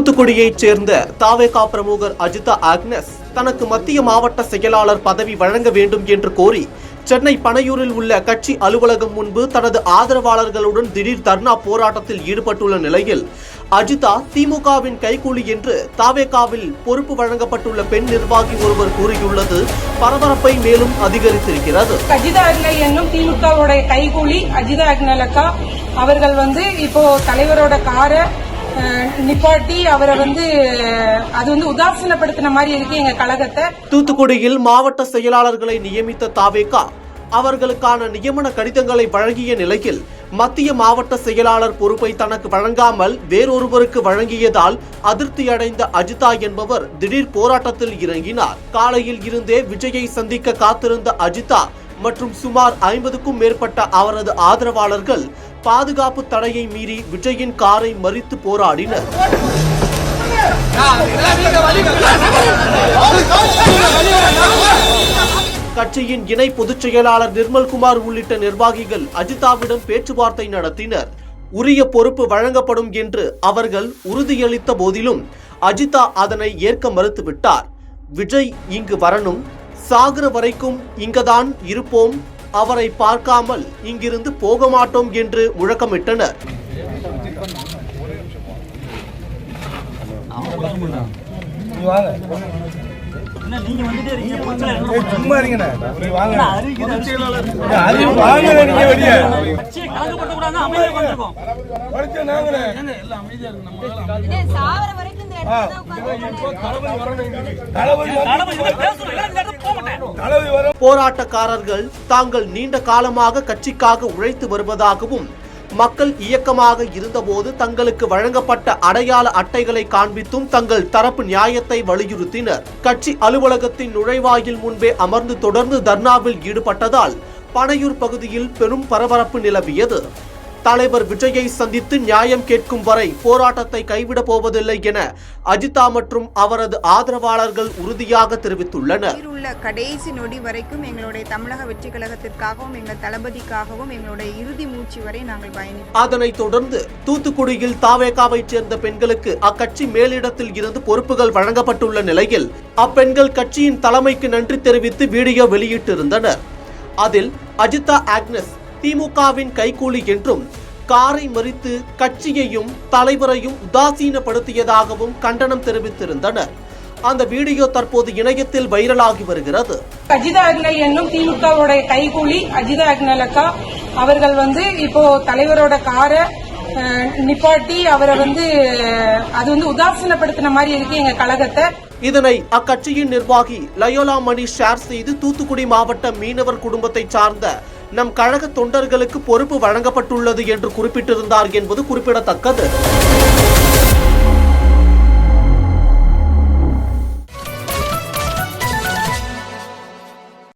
தூத்துக்குடியைச் சேர்ந்த தாவேகா பிரமுகர் அஜிதா ஆக்னஸ் தனக்கு மத்திய மாவட்ட செயலாளர் பதவி வழங்க வேண்டும் என்று கோரி சென்னை பனையூரில் உள்ள கட்சி அலுவலகம் முன்பு தனது ஆதரவாளர்களுடன் திடீர் தர்ணா போராட்டத்தில் ஈடுபட்டுள்ள நிலையில் அஜிதா திமுகவின் கைக்கூலி என்று தாவேகாவில் பொறுப்பு வழங்கப்பட்டுள்ள பெண் நிர்வாகி ஒருவர் கூறியுள்ளது பரபரப்பை மேலும் அதிகரித்திருக்கிறது. அஜிதா அக்னல் என்னும் திமுகவுடைய கைக்கூலி அஜிதா அக்னலக்கா அவர்கள் இப்போ தலைவரோட காரை நிப்பாட்டி அவரை அது உதாசீனப்படுத்தின மாதிரி இருக்கு எங்க கழகத்தை. தூத்துக்குடியில் மாவட்ட செயலாளர்களை நியமித்த தாவேகா அவர்களுக்கான நியமன கடிதங்களை வழங்கிய நிலையில் மத்திய மாவட்ட செயலாளர் பொறுப்பை தனக்கு வழங்காமல் வேறொருவருக்கு வழங்கியதால் அதிருப்தியடைந்த அஜிதா என்பவர் திடீர் போராட்டத்தில் இறங்கினார். காலையில் இருந்தே விஜயை சந்திக்க காத்திருந்த அஜிதா மற்றும் சுமார் 50க்கும் மேற்பட்ட அவரது ஆதரவாளர்கள் பாதுகாப்பு தடையை மீறி விஜயின் காரை மறித்து போராடினர். கட்சியின் இணை பொதுச் செயலாளர் நிர்மல்குமார் உள்ளிட்ட நிர்வாகிகள் அஜிதாவிடம் பேச்சுவார்த்தை நடத்தினர். உரிய பொறுப்பு வழங்கப்படும் என்று அவர்கள் உறுதியளித்த போதிலும் அஜிதா அதனை ஏற்க மறுத்துவிட்டார். விஜய் இங்கு வரணும், சாகிற வரைக்கும் இங்கதான் இருப்போம், அவரை பார்க்காமல் இங்கிருந்து போக மாட்டோம் என்று முழக்கமிட்டனர். போராட்டக்காரர்கள் தாங்கள் நீண்ட காலமாக கட்சிக்காக உழைத்து வருவதாகவும் மக்கள் இயக்கமாக இருந்தபோது தங்களுக்கு வழங்கப்பட்ட அடையாள அட்டைகளை காண்பித்தும் தங்கள் தரப்பு நியாயத்தை வலியுறுத்தினர். கட்சி அலுவலகத்தின் நுழைவாயில் முன்பே அமர்ந்து தொடர்ந்து தர்ணாவில் ஈடுபட்டதால் பனையூர் பகுதியில் பெரும் பரபரப்பு நிலவியது. தலைவர் விஜயை சந்தித்து நியாயம் கேட்கும் வரை போராட்டத்தை கைவிடப் போவதில்லை என அஜிதா மற்றும் அவரது ஆதரவாளர்கள் உறுதியாக தெரிவித்துள்ளனர். கடைசி நொடி வரைக்கும் எங்களுடைய தமிழக வெற்றி கழகத்திற்காகவும் எங்கள் தளபதிக்காகவும் எங்களுடைய இறுதி மூச்சு வரை நாங்கள் பயணிப்போம். அதனைத் தொடர்ந்து தூத்துக்குடியில் தாவேகாவைச் சேர்ந்த பெண்களுக்கு அக்கட்சி மேலிடத்தில் இருந்து பொறுப்புகள் வழங்கப்பட்டுள்ள நிலையில் அப்பெண்கள் கட்சியின் தலைமைக்கு நன்றி தெரிவித்து வீடியோ வெளியிட்டிருந்தனர். அதில் அஜிதா ஆக்னஸ் திமுகவின் கைக்கூலி என்றும் காரை மறித்து கட்சியையும் தலைவரையும் உதாசீனப்படுத்தியதாகவும் கண்டனம் தெரிவித்திருந்தனர். அந்த வீடியோ தற்போது இணையத்தில் வைரலாகி வருகிறது. அஜிதா அக்னல் என்னும் திமுகவுடைய கைக்கூலி அஜிதா அக்னலக்கா அவர்கள் இப்போ தலைவரோட காரை நிப்பாட்டி அவரை அது உதாசீனப்படுத்தின மாதிரி இருக்கு எங்க கழகத்தை. இதனை அக்கட்சியின் நிர்வாகி லயோலா மணி ஷேர் செய்து தூத்துக்குடி மாவட்ட மீனவர் குடும்பத்தை சார்ந்த நம் கழக தொண்டர்களுக்கு பொறுப்பு வழங்கப்பட்டுள்ளது என்று குறிப்பிட்டிருந்தார் என்பது குறிப்பிடத்தக்கது.